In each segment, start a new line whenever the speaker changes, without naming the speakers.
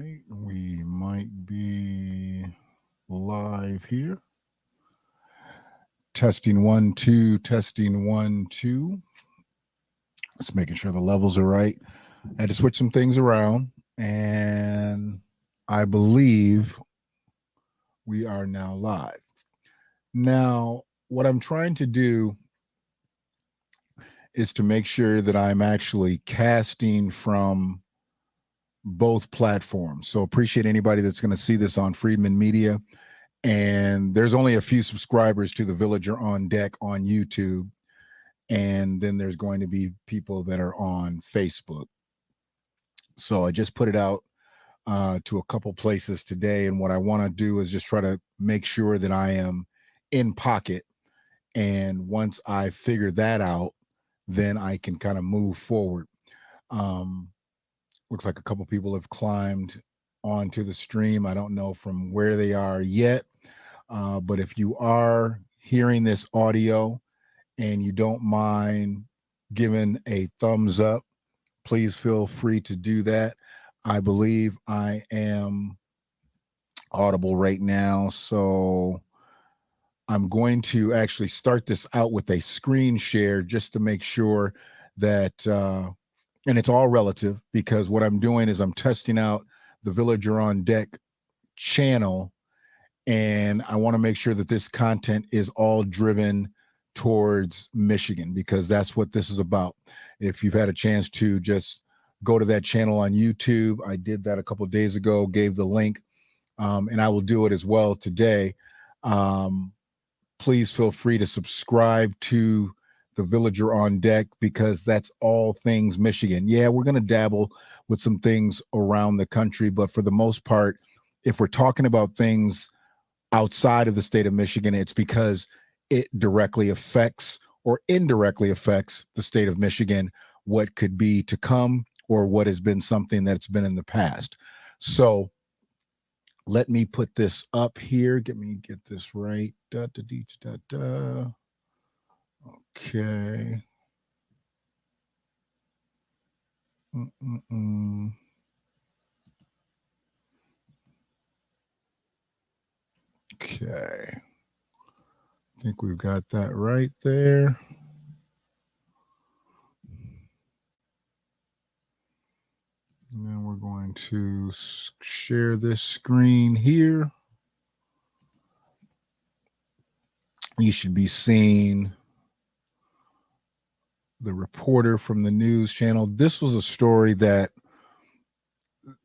right, we might be live here. Testing one, two, testing one, two. Just making sure the levels are right. I had to switch some things around, and I believe we are now live. Now, what I'm trying to do is to make sure that I'm actually casting from both platforms. So appreciate anybody that's going to see this on Friedman Media. And there's only a few subscribers to the Villager on Deck on YouTube. And then there's going to be people that are on Facebook. So I just put it out to a couple places today. And what I want to do is just try to make sure that I am in pocket. And once I figure that out, then I can kind of move forward. Looks like a couple people have climbed onto the stream. I don't know from where they are yet. But if you are hearing this audio and you don't mind giving a thumbs up, please feel free to do that. I believe I am audible right now. So I'm going to actually start this out with a screen share just to make sure that, and it's all relative because what I'm doing is I'm testing out the Villager on Deck channel. And I want to make sure that this content is all driven towards Michigan because that's what this is about. If you've had a chance to just go to that channel on YouTube, I did that a couple of days ago, gave the link, and I will do it as well today. Please feel free to subscribe to the Villager on Deck because that's all things Michigan. Yeah, we're going to dabble with some things around the country, but for the most part, if we're talking about things outside of the state of Michigan, it's because it directly affects or indirectly affects the state of Michigan, what could be to come or what has been something that's been in the past. So let me put this up here. Get this right. Okay. Okay. I think we've got that right there. And then we're going to share this screen here. You should be seeing the reporter from the news channel. This was a story that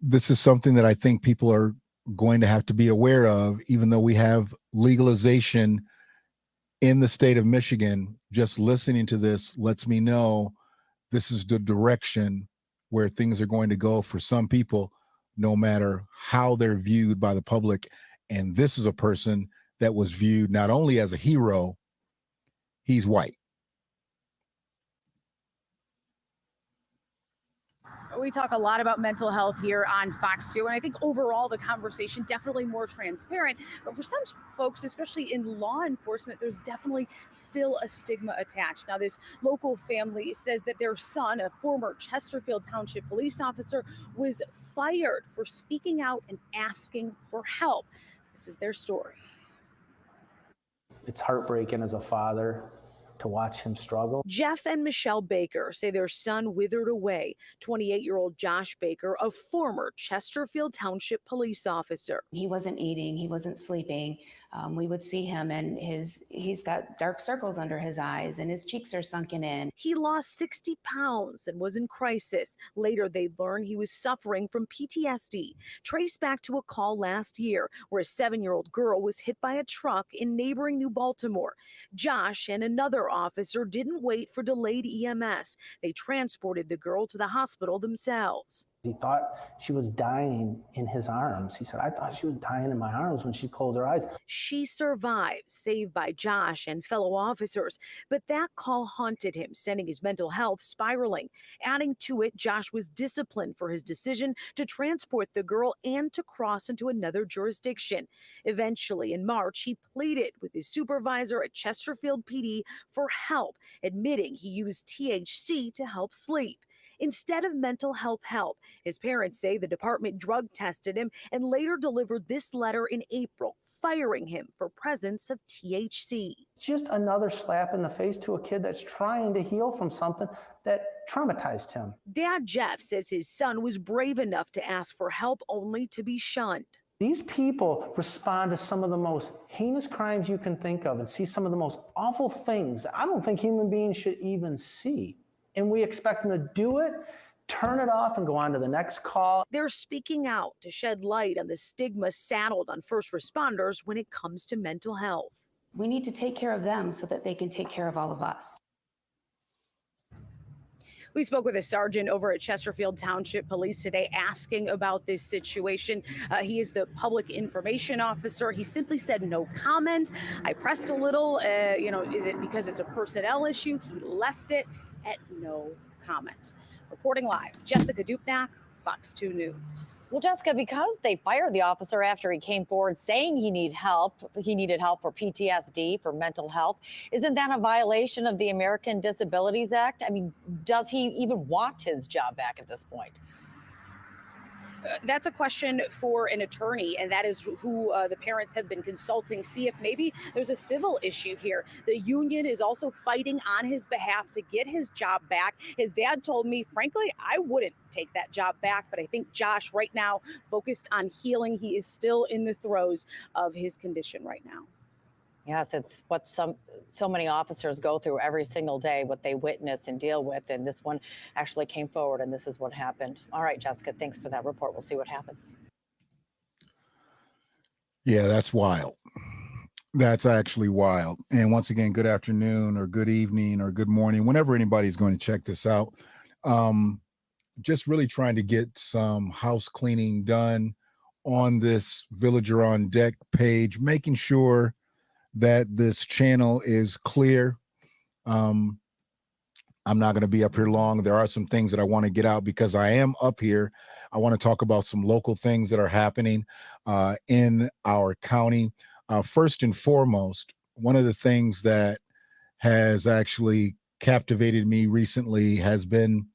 this is something that I think people are going to have to be aware of, even though we have legalization in the state of Michigan. Just listening to this lets me know this is the direction where things are going to go for some people, no matter how they're viewed by the public. And this is a person that was viewed not only as a hero, he's white.
We talk a lot about mental health here on Fox 2, and I think overall the conversation definitely more transparent. But for some folks, especially in law enforcement, there's definitely still a stigma attached. Now, this local family says that their son, a former Chesterfield Township police officer, was fired for speaking out and asking for help. This is their story.
It's heartbreaking as a father to watch him struggle.
Jeff and Michelle Baker say their son withered away. 28-year-old Josh Baker, a former Chesterfield Township police officer.
He wasn't eating, he wasn't sleeping. We would see him and he's got dark circles under his eyes and his cheeks are sunken in.
He lost 60 pounds and was in crisis. Later, they learned he was suffering from PTSD, traced back to a call last year where a 7-year-old girl was hit by a truck in neighboring New Baltimore. Josh and another officer didn't wait for delayed EMS. They transported the girl to the hospital themselves.
He thought she was dying in his arms. He said, I thought she was dying in my arms when she closed her eyes.
She survived, saved by Josh and fellow officers. But that call haunted him, sending his mental health spiraling. Adding to it, Josh was disciplined for his decision to transport the girl and to cross into another jurisdiction. Eventually, in March, he pleaded with his supervisor at Chesterfield PD for help, admitting he used THC to help sleep. instead of mental health help. His parents say the department drug tested him and later delivered this letter in April, firing him for presence of THC.
Just another slap in the face to a kid that's trying to heal from something that traumatized him.
Dad Jeff says his son was brave enough to ask for help only to be shunned.
These people respond to some of the most heinous crimes you can think of and see some of the most awful things that I don't think human beings should even see. And we expect them to do it, turn it off, and go on to the next call.
They're speaking out to shed light on the stigma saddled on first responders when it comes to mental health.
We need to take care of them so that they can take care of all of us.
We spoke with a sergeant over at Chesterfield Township Police today asking about this situation. He is the public information officer. He simply said no comment. I pressed a little, is it because it's a personnel issue? He left it at no comment. Reporting live, Jessica Dupnack, Fox 2 News.
Well, Jessica, because they fired the officer after he came forward saying he needed help for PTSD, for mental health, isn't that a violation of the American Disabilities Act? I mean, does he even want his job back at this point?
That's a question for an attorney, and that is who the parents have been consulting, see if maybe there's a civil issue here. The union is also fighting on his behalf to get his job back. His dad told me, frankly, I wouldn't take that job back, but I think Josh right now focused on healing. He is still in the throes of his condition right now.
Yes, it's what so many officers go through every single day, what they witness and deal with. And this one actually came forward, and this is what happened. All right, Jessica, thanks for that report. We'll see what happens.
Yeah, that's wild. That's actually wild. And once again, good afternoon or good evening or good morning, whenever anybody's going to check this out. Just really trying to get some house cleaning done on this Villager on Deck page, making sure that this channel is clear. I'm not going to be up here long. There are some things that I want to get out because I am up here. I want to talk about some local things that are happening in our county. First and foremost, one of the things that has actually captivated me recently has been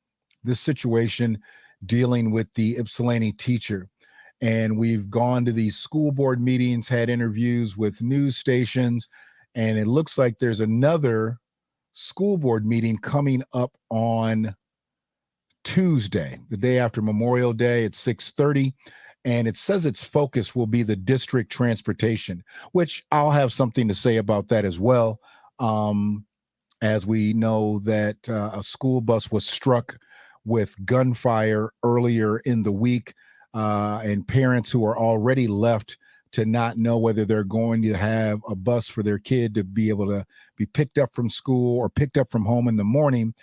this situation dealing with the Ypsilanti teacher. And we've gone to these school board meetings, had interviews with news stations, and it looks like there's another school board meeting coming up on Tuesday, the day after Memorial Day at 6:30. And it says its focus will be the district transportation, which I'll have something to say about that as well. As we know that a school bus was struck with gunfire earlier in the week. And parents who are already left to not know whether they're going to have a bus for their kid to be able to be picked up from school or picked up from home in the morning,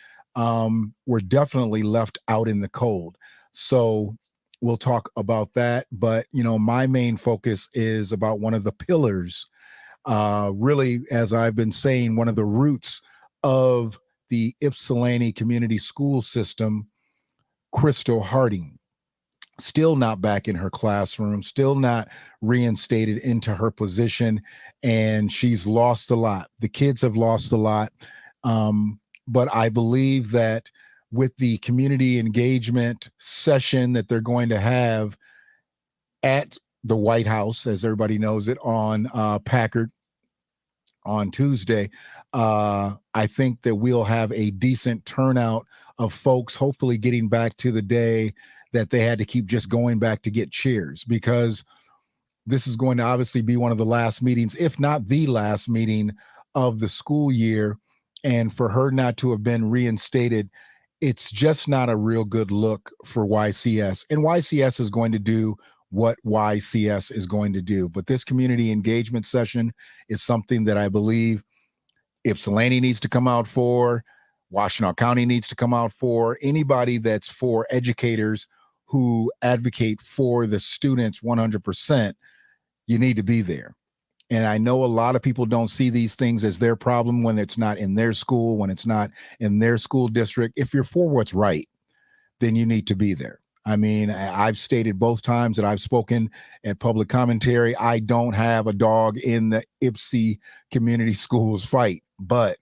were definitely left out in the cold. So we'll talk about that. But, my main focus is about one of the pillars, really, as I've been saying, one of the roots of the Ypsilanti community school system, Crystal Harding. Still not back in her classroom, still not reinstated into her position, and she's lost a lot. The kids have lost a lot, but I believe that with the community engagement session that they're going to have at the White House, as everybody knows it, on Packard on Tuesday, I think that we'll have a decent turnout of folks, hopefully getting back to the day that they had to keep just going back to get cheers, because this is going to obviously be one of the last meetings, if not the last meeting of the school year. And for her not to have been reinstated, it's just not a real good look for YCS. And YCS is going to do what YCS is going to do. But this community engagement session is something that I believe Ypsilanti needs to come out for, Washtenaw County needs to come out for, anybody that's for educators who advocate for the students 100%, you need to be there. And I know a lot of people don't see these things as their problem when it's not in their school, when it's not in their school district. If you're for what's right, then you need to be there. I mean, I've stated both times that I've spoken at public commentary, I don't have a dog in the Ypsi community schools fight, but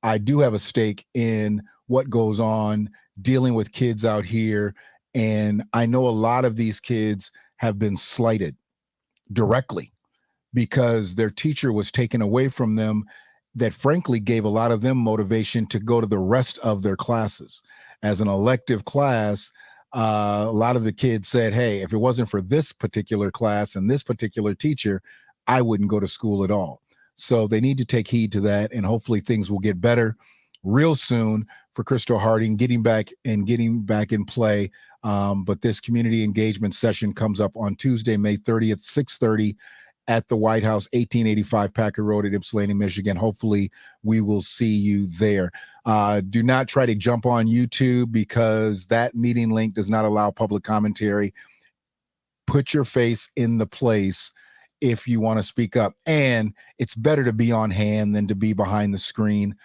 I do have a stake in what goes on dealing with kids out here. And I know a lot of these kids have been slighted directly because their teacher was taken away from them, that frankly gave a lot of them motivation to go to the rest of their classes. As an elective class, a lot of the kids said, hey, if it wasn't for this particular class and this particular teacher, I wouldn't go to school at all. So they need to take heed to that, and hopefully things will get better real soon for Crystal Harding getting back in play. But this community engagement session comes up on Tuesday, May 30th, 6:30 at the White House, 1885 Packer Road at Ypsilanti, Michigan. Hopefully we will see you there. Do not try to jump on YouTube because that meeting link does not allow public commentary. Put your face in the place if you want to speak up. And it's better to be on hand than to be behind the screen,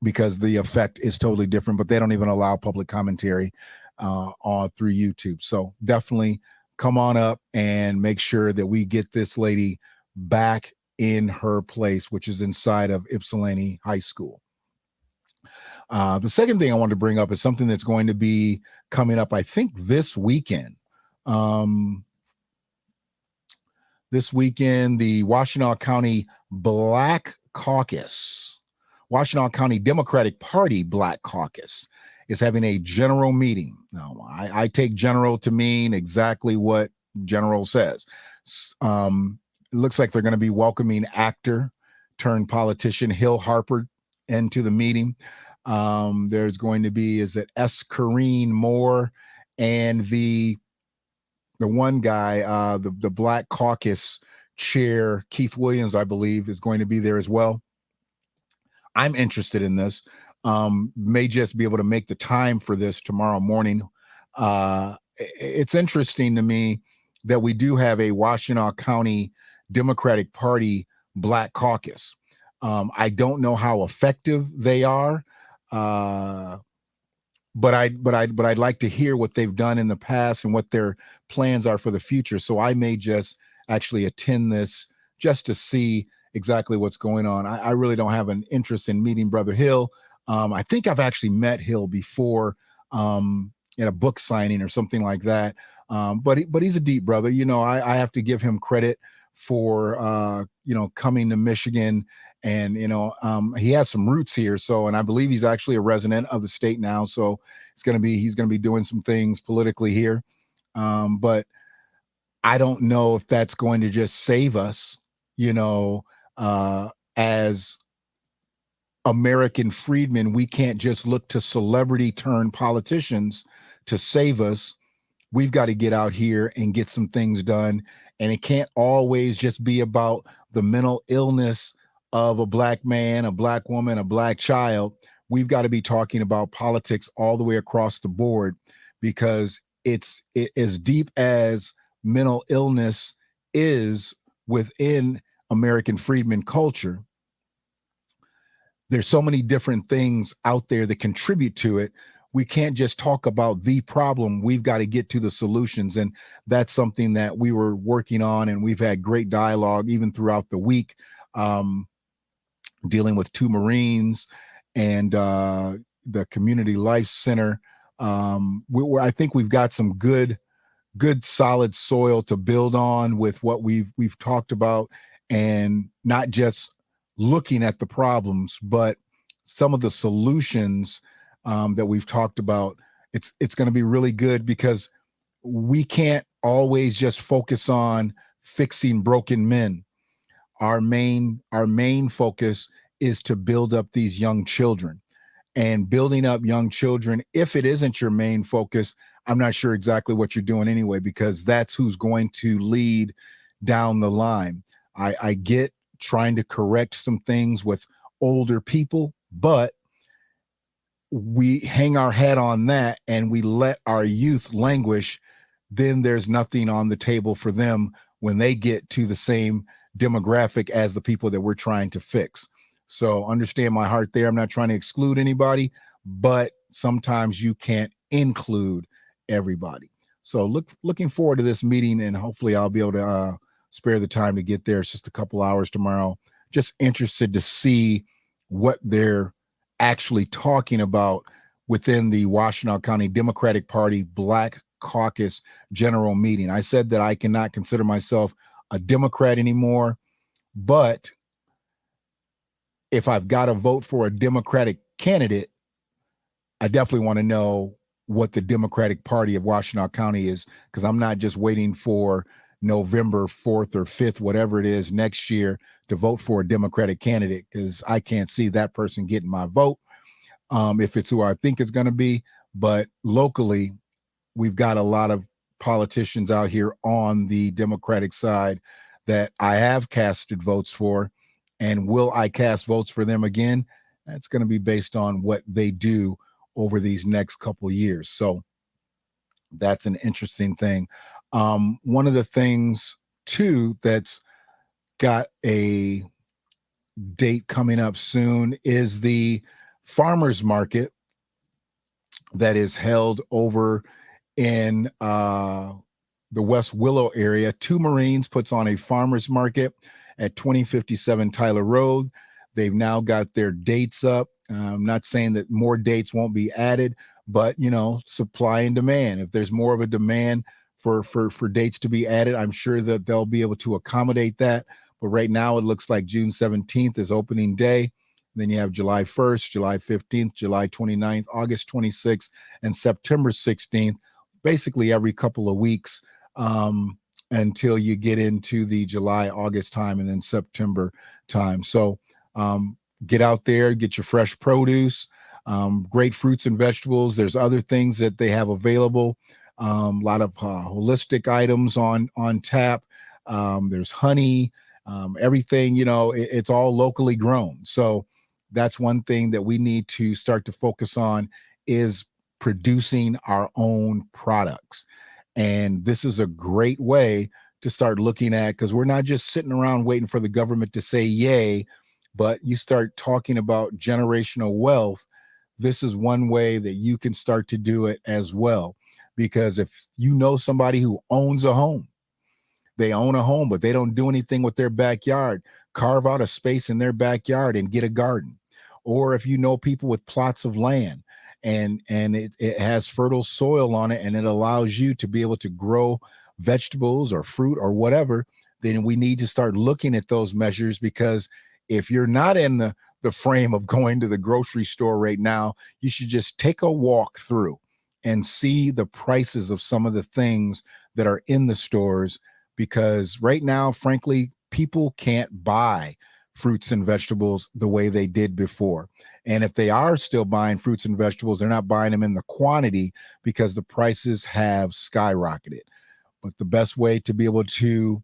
because the effect is totally different, but they don't even allow public commentary on through YouTube. So definitely come on up and make sure that we get this lady back in her place, which is inside of Ypsilanti High School. The second thing I wanted to bring up is something that's going to be coming up, I think, this weekend. This weekend, the Washtenaw County Black Caucus, Washtenaw County Democratic Party Black Caucus, is having a general meeting. Now, I take general to mean exactly what general says. It looks like they're going to be welcoming actor turned politician Hill Harper into the meeting. There's going to be, is it S. Corrine Moore, and the one guy, the Black Caucus chair, Keith Williams, I believe, is going to be there as well. I'm interested in this. May just be able to make the time for this tomorrow morning. It's interesting to me that we do have a Washtenaw County Democratic Party Black Caucus. I don't know how effective they are, but I'd like to hear what they've done in the past and what their plans are for the future. So I may just actually attend this just to see exactly what's going on. I really don't have an interest in meeting Brother Hill. I think I've actually met Hill before at a book signing or something like that. But he's a deep brother. You know, I have to give him credit for coming to Michigan, and he has some roots here. So, and I believe he's actually a resident of the state now. So he's going to be doing some things politically here. But I don't know if that's going to just save us, as American freedmen. We can't just look to celebrity turned politicians to save us. We've got to get out here and get some things done. And it can't always just be about the mental illness of a Black man, a Black woman, a Black child. We've got to be talking about politics all the way across the board, because it as deep as mental illness is within American freedmen culture. There's so many different things out there that contribute to it. We can't just talk about the problem. We've got to get to the solutions. And that's something that we were working on, and we've had great dialogue even throughout the week, dealing with 2 Marines and the Community Life Center. I think we've got some good solid soil to build on with what we've talked about, and not just looking at the problems, but some of the solutions that we've talked about. It's going to be really good, because we can't always just focus on fixing broken men. Our main focus is to build up these young children, and building up young children. If it isn't your main focus, I'm not sure exactly what you're doing anyway, because that's who's going to lead down the line. I get trying to correct some things with older people, but we hang our head on that and we let our youth languish, then there's nothing on the table for them when they get to the same demographic as the people that we're trying to fix. So understand my heart there. I'm not trying to exclude anybody, but sometimes you can't include everybody. So looking forward to this meeting, and hopefully I'll be able to spare the time to get there. It's just a couple hours tomorrow. Just interested to see what their actually talking about within the Washtenaw County Democratic Party Black Caucus General Meeting. I said that I cannot consider myself a Democrat anymore, but if I've got to vote for a Democratic candidate, I definitely want to know what the Democratic Party of Washtenaw County is, because I'm not just waiting for November 4th or 5th, whatever it is next year, to vote for a Democratic candidate, because I can't see that person getting my vote if it's who I think it's going to be. But locally, we've got a lot of politicians out here on the Democratic side that I have casted votes for. And will I cast votes for them again? That's going to be based on what they do over these next couple of years. So that's an interesting thing. One of the things, too, that's got a date coming up soon is the farmers market that is held over in the West Willow area. Two Marines puts on a farmers market at 2057 Tyler Road. They've now got their dates up. I'm not saying that more dates won't be added, but supply and demand. If there's more of a demand for dates to be added, I'm sure that they'll be able to accommodate that. But right now it looks like June 17th is opening day. Then you have July 1st, July 15th, July 29th, August 26th, and September 16th, basically every couple of weeks until you get into the July, August time, and then September time. So get out there, get your fresh produce, great fruits and vegetables. There's other things that they have available. A lot of holistic items on tap. There's honey, everything, it's all locally grown. So that's one thing that we need to start to focus on, is producing our own products. And this is a great way to start looking at, because we're not just sitting around waiting for the government to say yay, but you start talking about generational wealth. This is one way that you can start to do it as well. Because if you know somebody who owns a home, they own a home, but they don't do anything with their backyard, carve out a space in their backyard and get a garden. Or if you know people with plots of land and it has fertile soil on it, and it allows you to be able to grow vegetables or fruit or whatever, then we need to start looking at those measures. Because if you're not in the frame of going to the grocery store right now, you should just take a walk through and see the prices of some of the things that are in the stores. Because right now, frankly, people can't buy fruits and vegetables the way they did before. And if they are still buying fruits and vegetables, they're not buying them in the quantity because the prices have skyrocketed. But the best way to be able to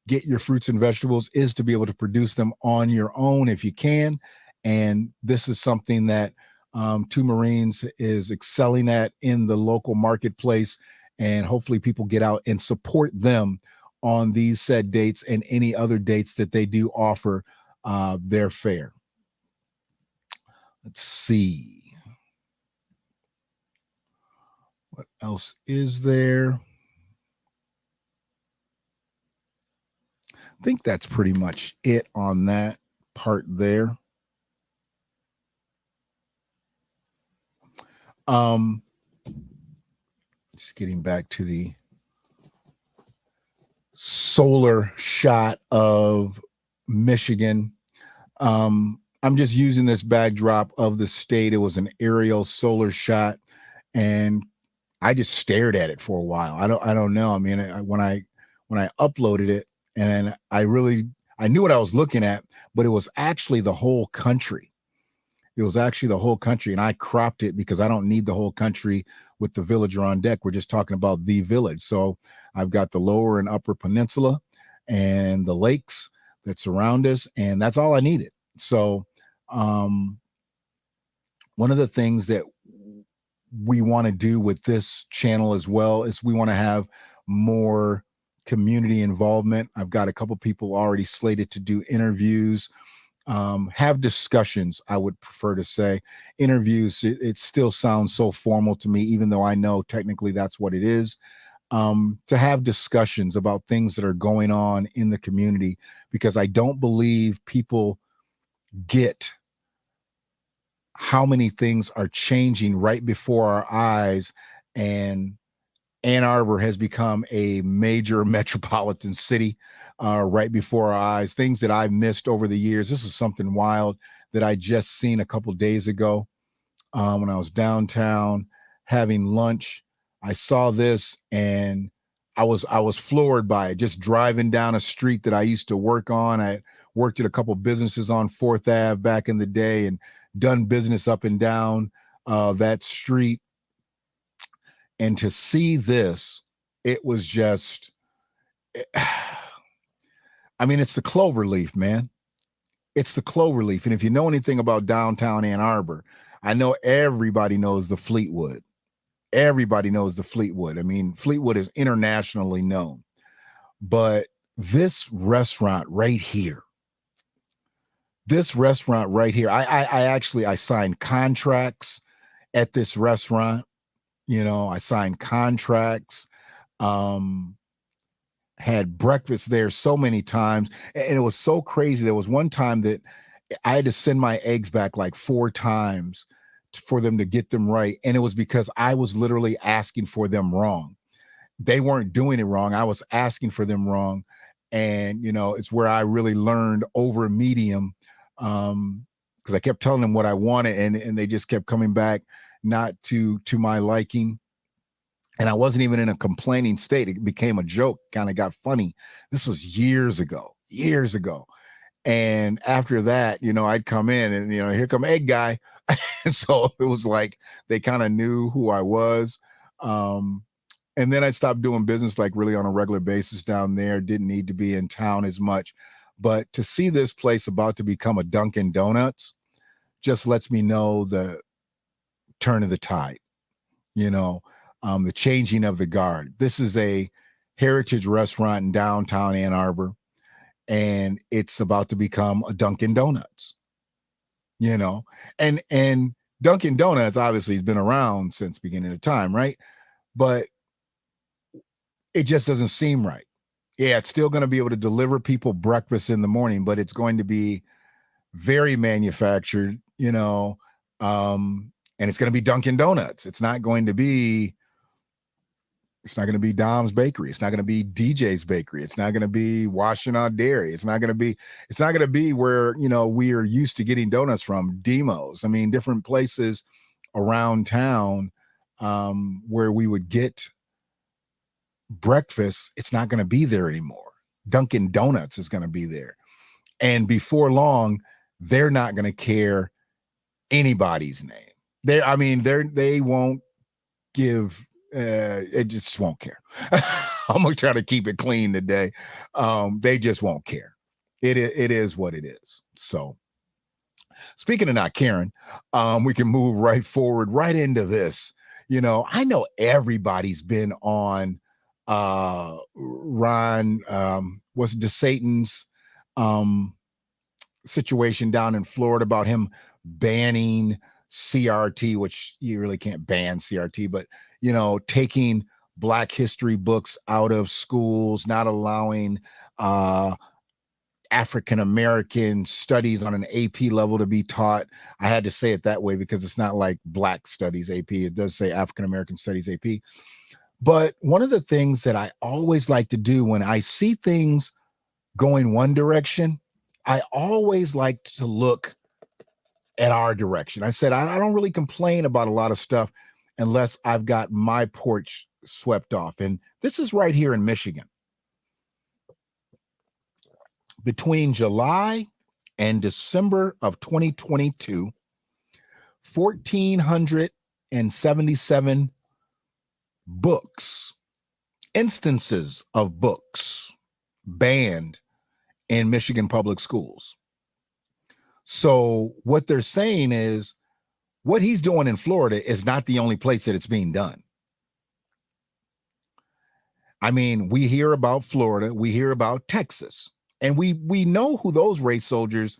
get your fruits and vegetables is to be able to produce them on your own if you can. And this is something that Two Marines is excelling at in the local marketplace. And hopefully people get out and support them on these said dates and any other dates that they do offer their fair. Let's see. What else is there? I think that's pretty much it on that part there. Just getting back to the solar shot of Michigan. I'm just using this backdrop of the state. It was an aerial solar shot, and I just stared at it for a while. I don't know. I mean, when I uploaded it, and I knew what I was looking at, but it was actually the whole country. It was actually the whole country, and I cropped it because I don't need the whole country with the villager on deck. We're just talking about the village. So I've got the lower and upper peninsula and the lakes that surround us, and that's all I needed. So one of the things that we want to do with this channel as well is we want to have more community involvement. I've got a couple people already slated to do interviews, have discussions. I would prefer to say interviews. It still sounds so formal to me, even though I know technically that's what it is. To have discussions about things that are going on in the community, because I don't believe people get how many things are changing right before our eyes, and Ann Arbor has become a major metropolitan city right before our eyes. Things that I've missed over the years. This is something wild that I just seen a couple days ago when I was downtown having lunch. I saw this and I was floored by it. Just driving down a street that I used to work on. I worked at a couple businesses on 4th Ave back in the day and done business up and down that street. And to see this, it was just, I mean, it's the clover leaf, man. It's the clover leaf. And if you know anything about downtown Ann Arbor, I know everybody knows the Fleetwood. Everybody knows the Fleetwood. I mean, Fleetwood is internationally known. But this restaurant right here, I signed contracts at this restaurant. You know, I signed contracts, had breakfast there so many times. And it was so crazy. There was one time that I had to send my eggs back like 4 times for them to get them right. And it was because I was literally asking for them wrong. They weren't doing it wrong. I was asking for them wrong. And, you know, it's where I really learned over medium, because I kept telling them what I wanted, and they just kept coming back not to my liking. And I wasn't even in a complaining state. It became a joke, kind of got funny. This was years ago. And after that, you know, I'd come in and, you know, here come egg guy. So it was like they kind of knew who I was. And then I stopped doing business like really on a regular basis down there. Didn't need to be in town as much. But to see this place about to become a Dunkin' Donuts just lets me know the turn of the tide, you know, the changing of the guard. This is a heritage restaurant in downtown Ann Arbor, and it's about to become a Dunkin' Donuts, you know, and Dunkin' Donuts obviously has been around since beginning of time, right? But it just doesn't seem right. Yeah, it's still going to be able to deliver people breakfast in the morning, but it's going to be very manufactured, you know, and it's going to be Dunkin' Donuts. It's not going to be Dom's Bakery. It's not going to be DJ's Bakery. It's not going to be Washtenaw Dairy. It's not going to be where, you know, we are used to getting donuts from, Demos. I mean, different places around town where we would get breakfast. It's not going to be there anymore. Dunkin' Donuts is going to be there. And before long, they're not going to care anybody's name. They won't give, it just won't care. I'm going to try to keep it clean today. They just won't care. It is what it is. So speaking of not caring, we can move right forward, right into this. You know, I know everybody's been on Ron, was DeSatan's situation down in Florida about him banning CRT, which you really can't ban CRT, but, you know, taking Black history books out of schools, not allowing African-American studies on an AP level to be taught. I had to say it that way because it's not like Black studies AP. It does say African-American studies AP. But one of the things that I always like to do when I see things going one direction, I always like to look at our direction. I said, I don't really complain about a lot of stuff unless I've got my porch swept off. And this is right here in Michigan. Between July and December of 2022, 1,477 books, instances of books banned in Michigan public schools. So what they're saying is what he's doing in Florida is not the only place that it's being done. I mean, we hear about Florida, we hear about Texas, and we know who those race soldiers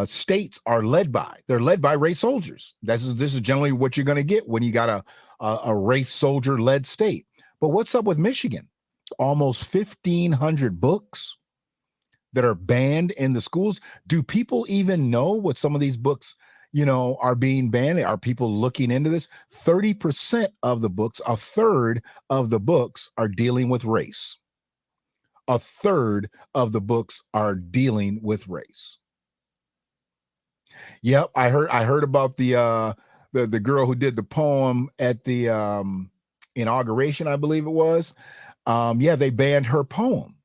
states are led by. They're led by race soldiers. This is generally what you're going to get when you got a race soldier led state. But what's up with Michigan? Almost 1,500 books that are banned in the schools. Do people even know what some of these books, are being banned? Are people looking into this? 30% of the books, a third of the books are dealing with race. A third of the books are dealing with race. Yep, I heard about the girl who did the poem at the inauguration, I believe it was. Yeah, they banned her poem.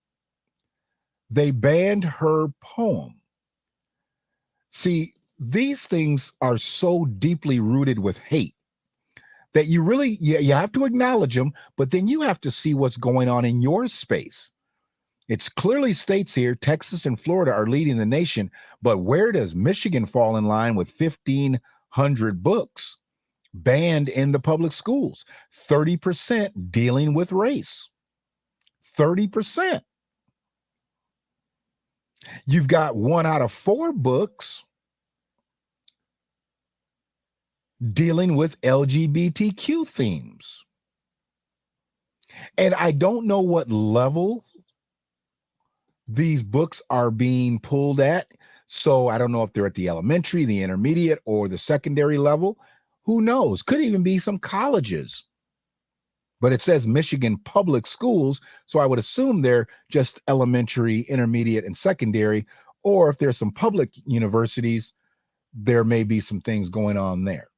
They banned her poem. See, these things are so deeply rooted with hate that you really you have to acknowledge them, but then you have to see what's going on in your space. It's clearly states here, Texas and Florida are leading the nation, but where does Michigan fall in line with 1,500 books banned in the public schools? 30% dealing with race. 30%. You've got 1 out of 4 books dealing with LGBTQ themes. And I don't know what level these books are being pulled at. So I don't know if they're at the elementary, the intermediate, or the secondary level. Who knows? Could even be some colleges. But it says Michigan public schools, so I would assume they're just elementary, intermediate, and secondary. Or if there's some public universities, there may be some things going on there.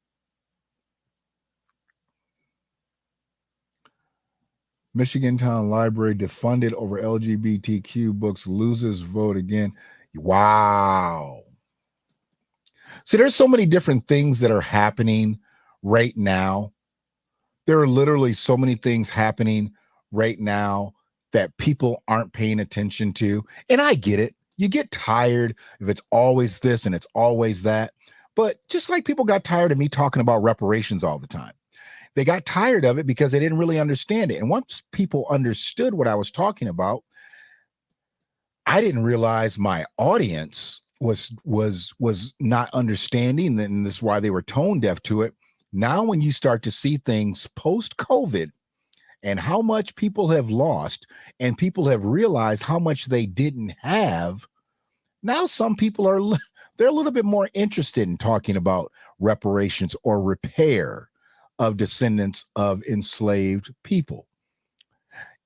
Michigan Town Library defunded over LGBTQ books, loses vote again. Wow. See, there's so many different things that are happening right now. There are literally so many things happening right now that people aren't paying attention to. And I get it. You get tired if it's always this and it's always that. But just like people got tired of me talking about reparations all the time. They got tired of it because they didn't really understand it. And once people understood what I was talking about, I didn't realize my audience was not understanding, and this is why they were tone deaf to it. Now, when you start to see things post-COVID and how much people have lost and people have realized how much they didn't have, now some people they're a little bit more interested in talking about reparations or repair of descendants of enslaved people.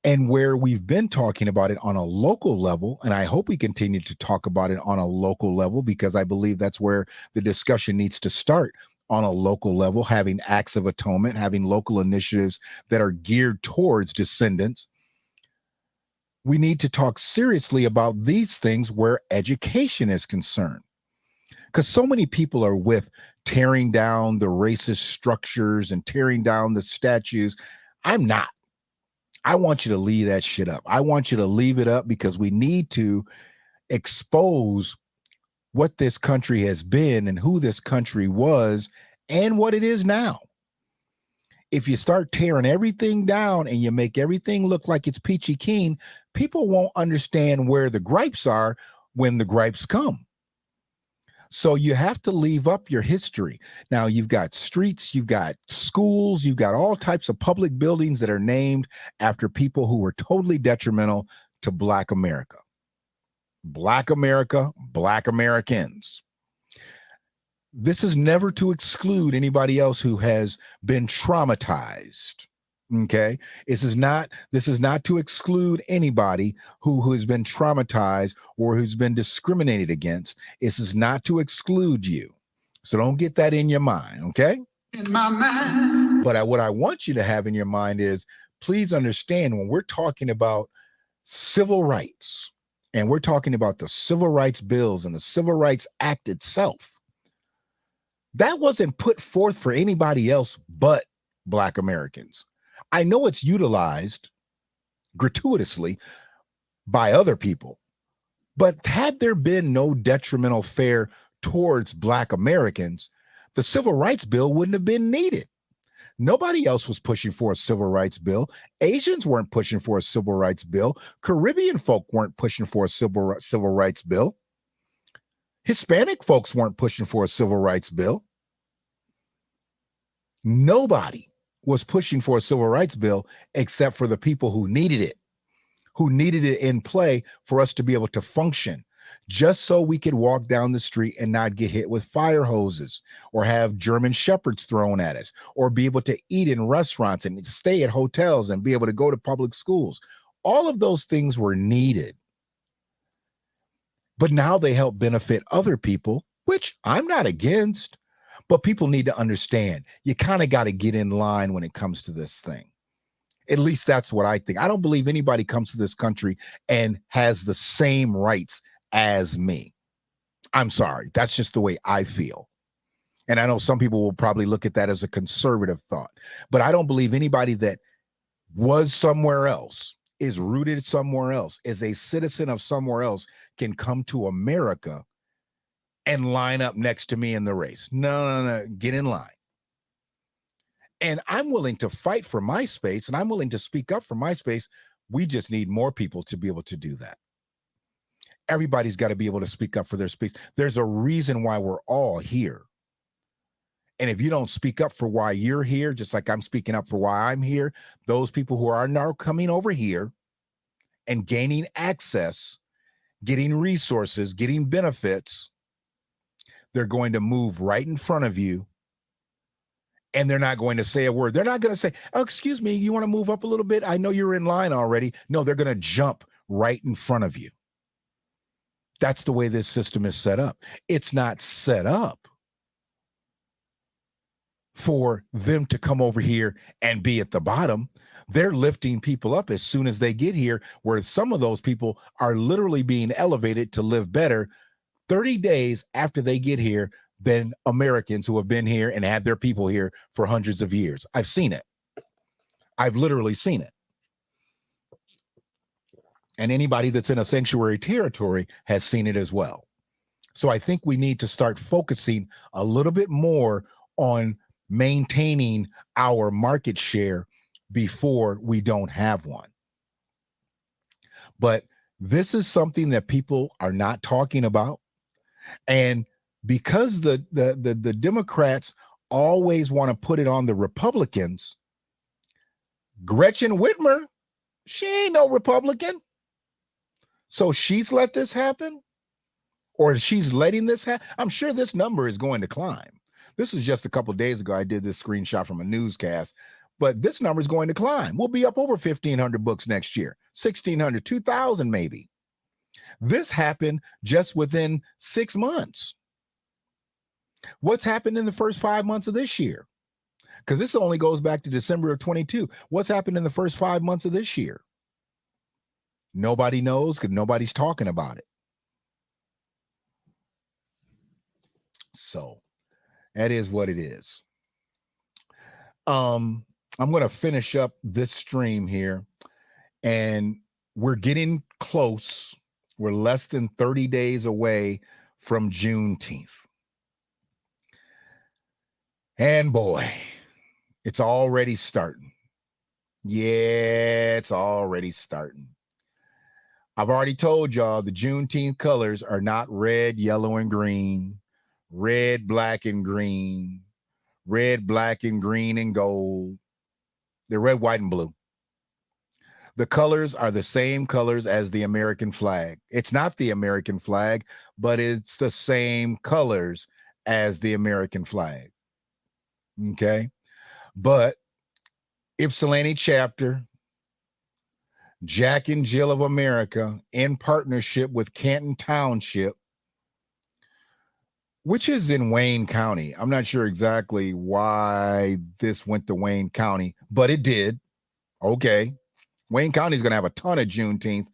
And where we've been talking about it on a local level, and I hope we continue to talk about it on a local level, because I believe that's where the discussion needs to start, on a local level, having acts of atonement, having local initiatives that are geared towards descendants. We need to talk seriously about these things where education is concerned. Because so many people are with tearing down the racist structures and tearing down the statues. I'm not. I want you to leave that shit up. I want you to leave it up because we need to expose what this country has been and who this country was and what it is now. If you start tearing everything down and you make everything look like it's peachy keen, people won't understand where the gripes are when the gripes come. So you have to leave up your history. Now, you've got streets, you've got schools, you've got all types of public buildings that are named after people who were totally detrimental to Black America. Black America, Black Americans. This is never to exclude anybody else who has been traumatized. Okay, this is not to exclude anybody who has been traumatized or who's been discriminated against. This is not to exclude you. So don't get that in your mind, okay? In my mind. But what I want you to have in your mind is, please understand, when we're talking about civil rights and we're talking about the civil rights bills and the Civil Rights Act itself, that wasn't put forth for anybody else but Black Americans. I know it's utilized gratuitously by other people, but had there been no detrimental fare towards Black Americans, the Civil Rights Bill wouldn't have been needed. Nobody else was pushing for a civil rights bill. Asians weren't pushing for a civil rights bill. Caribbean folk weren't pushing for a civil rights bill. Hispanic folks weren't pushing for a civil rights bill. Nobody was pushing for a civil rights bill except for the people who needed it in play for us to be able to function. just so we could walk down the street and not get hit with fire hoses or have German shepherds thrown at us or be able to eat in restaurants and stay at hotels and be able to go to public schools. All of those things were needed. But now they help benefit other people, which I'm not against, but people need to understand you kind of got to get in line when it comes to this thing. At least that's what I think. I don't believe anybody comes to this country and has the same rights as me. I'm sorry. That's just the way I feel. And I know some people will probably look at that as a conservative thought, but I don't believe anybody that was somewhere else, is rooted somewhere else, is a citizen of somewhere else, can come to America and line up next to me in the race. No. Get in line. And I'm willing to fight for my space, and I'm willing to speak up for my space. We just need more people to be able to do that. Everybody's got to be able to speak up for their space. There's a reason why we're all here. And if you don't speak up for why you're here, just like I'm speaking up for why I'm here, those people who are now coming over here and gaining access, getting resources, getting benefits, they're going to move right in front of you. And they're not going to say a word. They're not going to say, oh, excuse me, you want to move up a little bit? I know you're in line already. No, they're going to jump right in front of you. That's the way this system is set up. It's not set up for them to come over here and be at the bottom. They're lifting people up as soon as they get here, where some of those people are literally being elevated to live better 30 days after they get here than Americans who have been here and had their people here for hundreds of years. I've seen it. I've literally seen it. And anybody that's in a sanctuary territory has seen it as well. So I think we need to start focusing a little bit more on maintaining our market share before we don't have one. But this is something that people are not talking about. And because the Democrats always want to put it on the Republicans, Gretchen Whitmer, she ain't no Republican. So she's let this happen, or she's letting this happen. I'm sure this number is going to climb. This was just a couple of days ago. I did this screenshot from a newscast, but this number is going to climb. We'll be up over 1,500 books next year, 1,600, 2,000 maybe. This happened just within 6 months. What's happened in the first 5 months of this year? Because this only goes back to December of 22. What's happened in the first 5 months of this year? Nobody knows because nobody's talking about it. So that is what it is. I'm going to finish up this stream here, and we're getting close. We're less than 30 days away from Juneteenth. And boy, it's already starting. Yeah, it's already starting. I've already told y'all the Juneteenth colors are not red, yellow, and green, red, black, and green, red, black, and green, and gold. They're red, white, and blue. The colors are the same colors as the American flag. It's not the American flag, but it's the same colors as the American flag. Okay? But Ypsilanti chapter, Jack and Jill of America, in partnership with Canton Township, which is in Wayne County. I'm not sure exactly why this went to Wayne County, but it did. Okay. Wayne County is going to have a ton of Juneteenth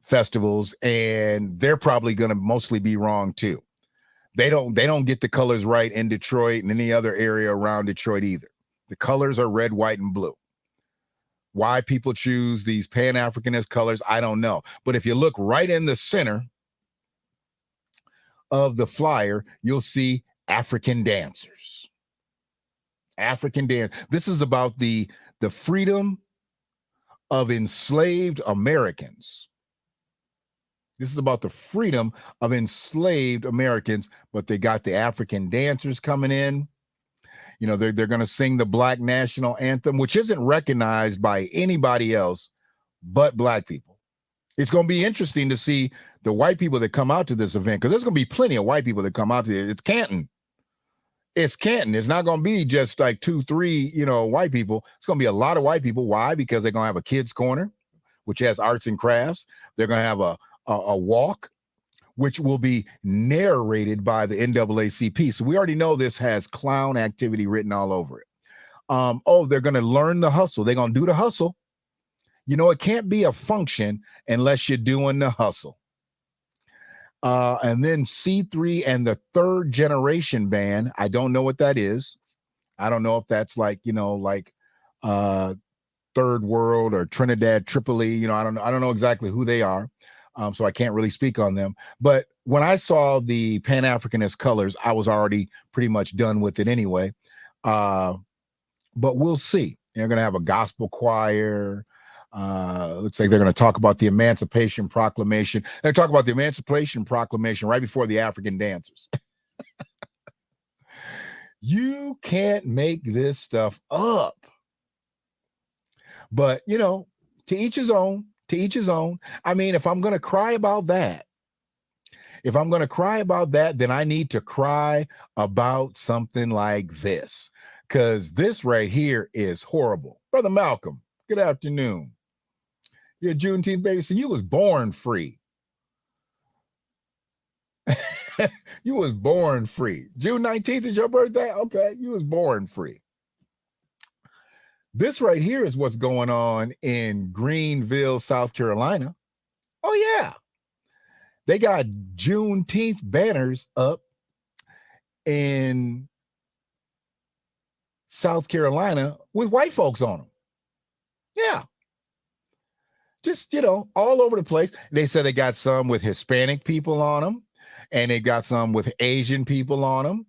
festivals, and they're probably going to mostly be wrong too. They don't get the colors right in Detroit and any other area around Detroit either. The colors are red, white, and blue. Why people choose these Pan-Africanist colors, I don't know. But if you look right in the center of the flyer, you'll see African dancers. African dance. This is about the freedom of enslaved Americans. This is about the freedom of enslaved Americans, but they got the African dancers coming in. You know, they're going to sing the Black National Anthem, which isn't recognized by anybody else but Black people. It's going to be interesting to see the white people that come out to this event, because there's going to be plenty of white people that come out to it. It's Canton. It's Canton. It's not going to be just like 2, 3, white people. It's going to be a lot of white people. Why? Because they're going to have a kids corner, which has arts and crafts. They're going to have a walk, which will be narrated by the NAACP. So we already know this has clown activity written all over it. They're going to learn the hustle. They're going to do the hustle. It can't be a function unless you're doing the hustle. And then C3 and the third generation band. I don't know what that is. I don't know if that's like Third World or Trinidad Tripoli. I don't know exactly who they are. So I can't really speak on them. But when I saw the Pan-Africanist colors, I was already pretty much done with it anyway. But we'll see. They're going to have a gospel choir. Looks like they're going to talk about the Emancipation Proclamation. They talk about the Emancipation Proclamation right before the African dancers. You can't make this stuff up. But, to each his own, to each his own. I mean, if I'm going to cry about that, then I need to cry about something like this, because this right here is horrible. Brother Malcolm, good afternoon. You're a Juneteenth baby, so you was born free. You was born free. June 19th is your birthday? Okay, you was born free. This right here is what's going on in Greenville, South Carolina. Oh, yeah. They got Juneteenth banners up in South Carolina with white folks on them. Yeah. Just, all over the place. They said they got some with Hispanic people on them, and they got some with Asian people on them.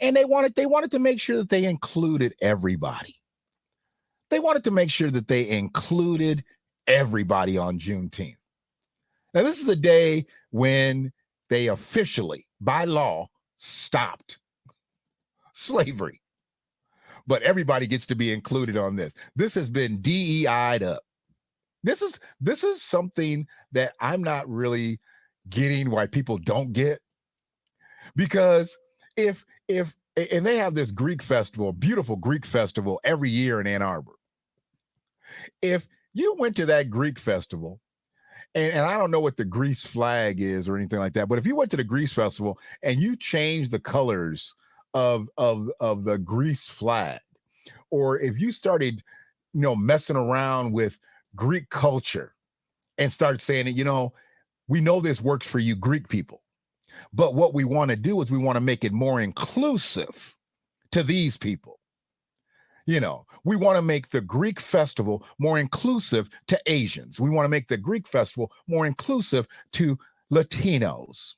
And they wanted to make sure that they included everybody. They wanted to make sure that they included everybody on Juneteenth. Now, this is a day when they officially, by law, stopped slavery. But everybody gets to be included on this. This has been DEI'd up. This is something that I'm not really getting why people don't get. Because if they have this Greek festival, beautiful Greek festival every year in Ann Arbor. If you went to that Greek festival, and I don't know what the Greece flag is or anything like that, but if you went to the Greece festival and you changed the colors of the Greece flag, or if you started, messing around with Greek culture and start saying that, we know this works for you Greek people, but what we want to do is we want to make it more inclusive to these people. We want to make the Greek festival more inclusive to Asians. We want to make the Greek festival more inclusive to Latinos.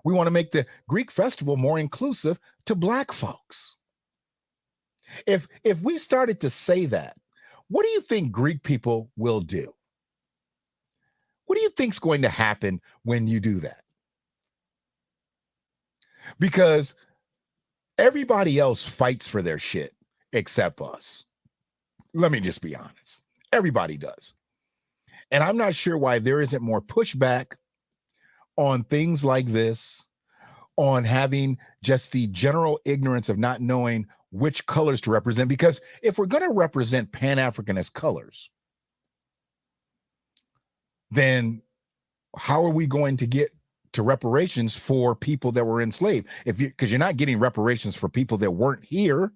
We want to make the Greek festival more inclusive to Black folks. If we started to say that, what do you think Greek people will do? What do you think's going to happen when you do that? Because everybody else fights for their shit except us. Let me just be honest. Everybody does. And I'm not sure why there isn't more pushback on things like this, on having just the general ignorance of not knowing which colors to represent. Because if we're going to represent Pan-Africanist colors, then how are we going to get to reparations for people that were enslaved? Because you're not getting reparations for people that weren't here.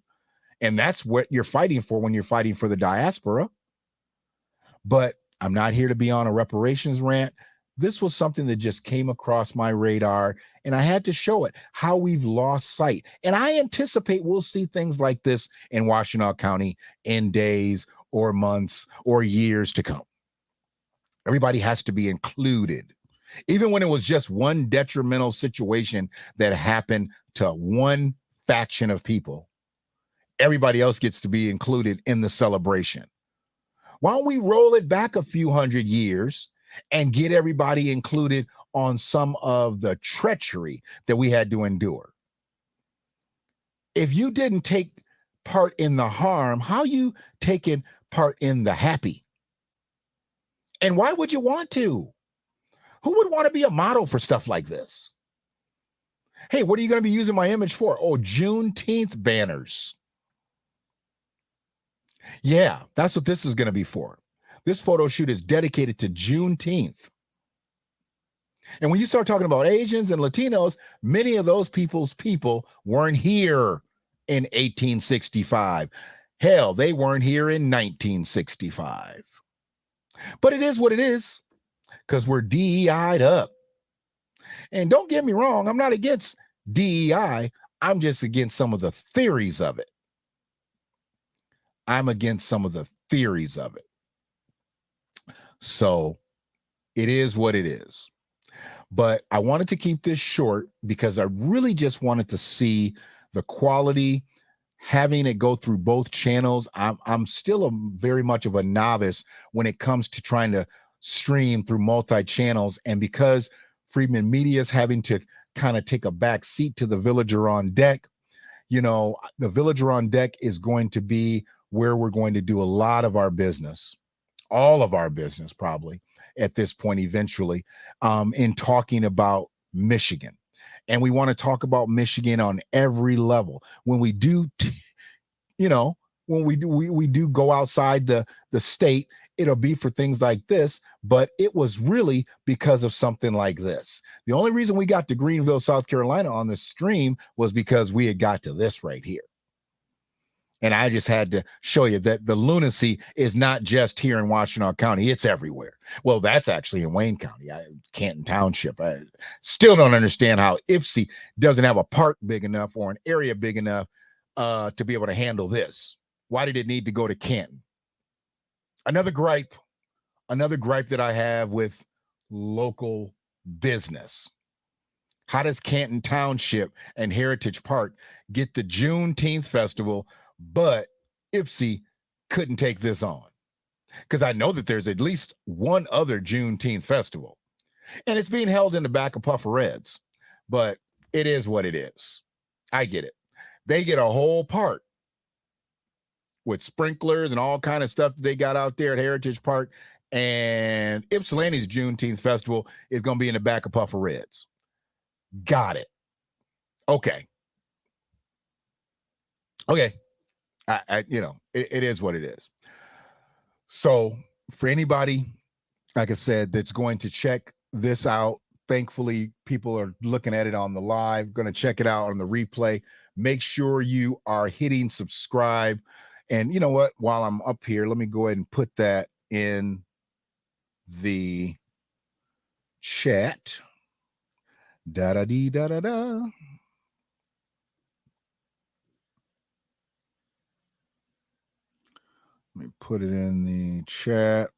And that's what you're fighting for when you're fighting for the diaspora. But I'm not here to be on a reparations rant. This was something that just came across my radar, and I had to show it, how we've lost sight. And I anticipate we'll see things like this in Washtenaw County in days or months or years to come. Everybody has to be included. Even when it was just one detrimental situation that happened to one faction of people, everybody else gets to be included in the celebration. Why don't we roll it back a few hundred years and get everybody included on some of the treachery that we had to endure? If you didn't take part in the harm, how you taking part in the happy? And why would you want to? Who would want to be a model for stuff like this? Hey, what are you going to be using my image for? Oh, Juneteenth banners. Yeah, that's what this is going to be for. This photo shoot is dedicated to Juneteenth. And when you start talking about Asians and Latinos, many of those people weren't here in 1865. Hell, they weren't here in 1965. But it is what it is, because we're DEI'd up. And don't get me wrong, I'm not against DEI. I'm just against some of the theories of it. I'm against some of the theories of it. So it is what it is. But I wanted to keep this short because I really just wanted to see the quality, having it go through both channels. I'm still very much of a novice when it comes to trying to stream through multi-channels. And because Freedman Media is having to kind of take a back seat to the Villager on Deck, you know, the Villager on Deck is going to be where we're going to do a lot of our business, all of our business probably at this point eventually, in talking about Michigan. And we want to talk about Michigan on every level. When we do, when we do go outside the state, it'll be for things like this, but it was really because of something like this. The only reason we got to Greenville, South Carolina on the stream was because we had got to this right here. And I just had to show you that the lunacy is not just here in Washtenaw County, it's everywhere. Well, that's actually in Wayne County, Canton Township. I still don't understand how Ypsi doesn't have a park big enough or an area big enough to be able to handle this. Why did it need to go to Canton? Another gripe that I have with local business. How does Canton Township and Heritage Park get the Juneteenth festival, but Ypsi couldn't take this on? Because I know that there's at least one other Juneteenth festival, and it's being held in the back of Puffer Reds, but it is what it is. I get it. They get a whole park with sprinklers and all kind of stuff that they got out there at Heritage Park, and Ypsilanti's Juneteenth festival is going to be in the back of Puffer Reds. Got it. Okay. It is what it is. So for anybody, like I said, that's going to check this out, thankfully people are looking at it on the live, going to check it out on the replay. Make sure you are hitting subscribe. And you know what, while I'm up here, let me go ahead and put that in the chat. Da-da-dee, da-da-da. Let me put it in the chat.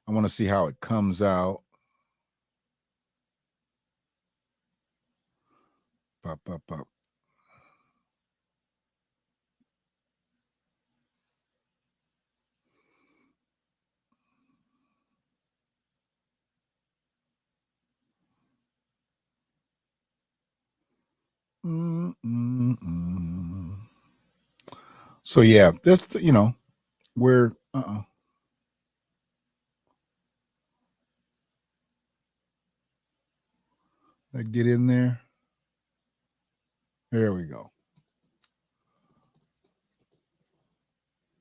I want to see how it comes out. Pop, pop, pop. So yeah, this, we're I get in there. There we go.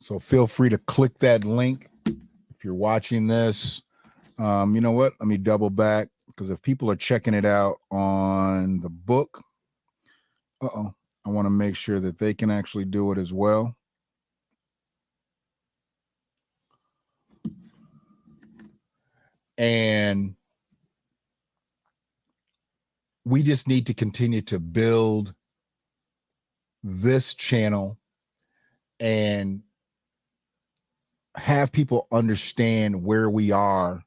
So feel free to click that link if you're watching this. You know what? Let me double back, because if people are checking it out on the book, I want to make sure that they can actually do it as well. And we just need to continue to build this channel and have people understand where we are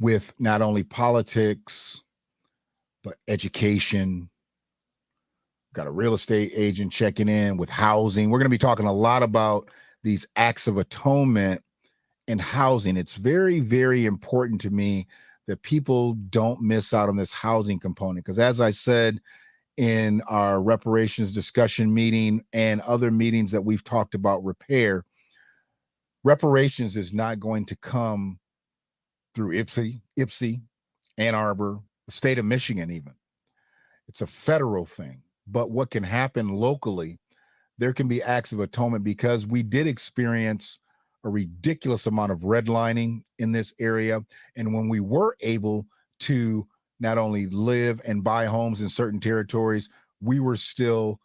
with not only politics, but education. Got a real estate agent checking in with housing. We're going to be talking a lot about these acts of atonement and housing. It's very, very important to me that people don't miss out on this housing component. Because as I said in our reparations discussion meeting and other meetings that we've talked about repair, reparations is not going to come through Ipsy, Ann Arbor, the state of Michigan, even. It's a federal thing. But what can happen locally, there can be acts of atonement, because we did experience a ridiculous amount of redlining in this area. And when we were able to not only live and buy homes in certain territories, we were still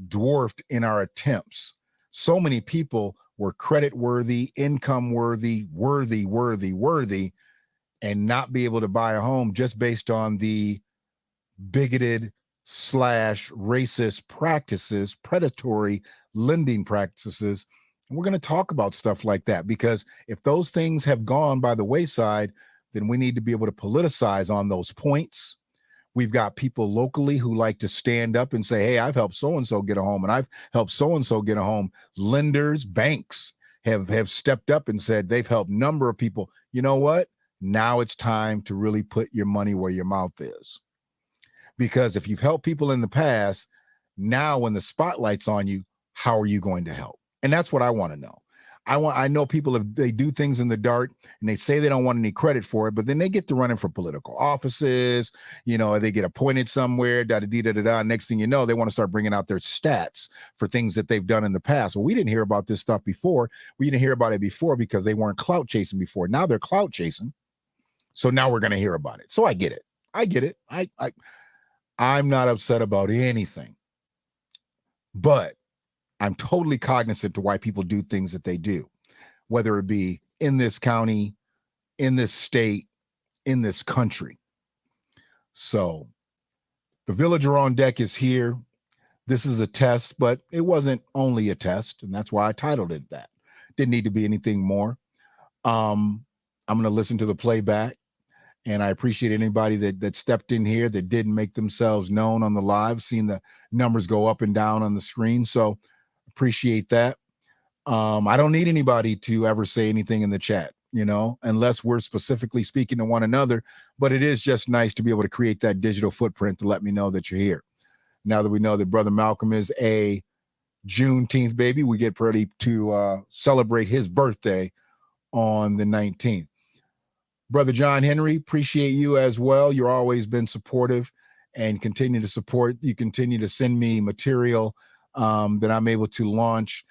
dwarfed in our attempts. So many people were credit worthy, income worthy, worthy, and not be able to buy a home just based on the bigoted / racist practices, predatory lending practices. And we're going to talk about stuff like that, because if those things have gone by the wayside, then we need to be able to politicize on those points. We've got people locally who like to stand up and say, hey, I've helped so-and-so get a home, and I've helped so-and-so get a home. Lenders, banks have stepped up and said they've helped a number of people. You know what? Now it's time to really put your money where your mouth is. Because if you've helped people in the past, now when the spotlight's on you, how are you going to help? And that's what I want to know. I know people, if they do things in the dark and they say they don't want any credit for it, but then they get to running for political offices, they get appointed somewhere, da-da-dee-da-da-da. Next thing you know, they want to start bringing out their stats for things that they've done in the past. Well, we didn't hear about this stuff before. We didn't hear about it before because they weren't clout chasing before. Now they're clout chasing. So now we're going to hear about it. So I get it. I'm not upset about anything, but I'm totally cognizant to why people do things that they do, whether it be in this county, in this state, in this country. So the Villager on Deck is here. This is a test, but it wasn't only a test, and that's why I titled it that. Didn't need to be anything more. I'm going to listen to the playback, and I appreciate anybody that stepped in here that didn't make themselves known on the live, seeing the numbers go up and down on the screen. So appreciate that. I don't need anybody to ever say anything in the chat, unless we're specifically speaking to one another. But it is just nice to be able to create that digital footprint to let me know that you're here. Now that we know that Brother Malcolm is a Juneteenth baby, we get ready to celebrate his birthday on the 19th. Brother John Henry, appreciate you as well. You've always been supportive and continue to support. You continue to send me material that I'm able to launch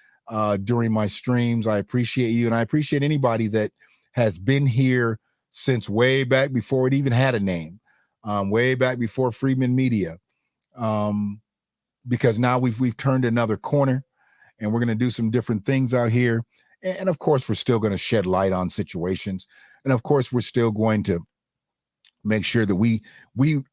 during my streams. I appreciate you, and I appreciate anybody that has been here since way back before it even had a name, way back before Freeman Media, because now we've turned another corner, and we're going to do some different things out here. And of course, we're still going to shed light on situations, and of course, we're still going to make sure that we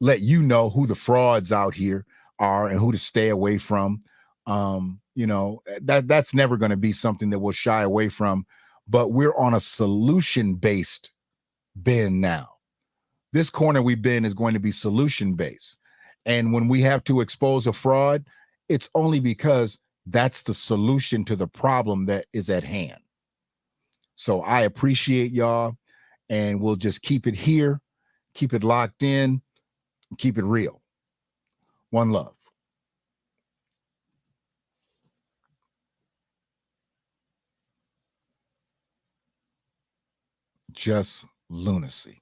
let you know who the frauds out here are and who to stay away from. That's never going to be something that we'll shy away from, but we're on a solution-based bend now. This corner we've been is going to be solution-based. And when we have to expose a fraud, it's only because that's the solution to the problem that is at hand. So I appreciate y'all, and we'll just keep it here, keep it locked in, keep it real. One love. Just lunacy.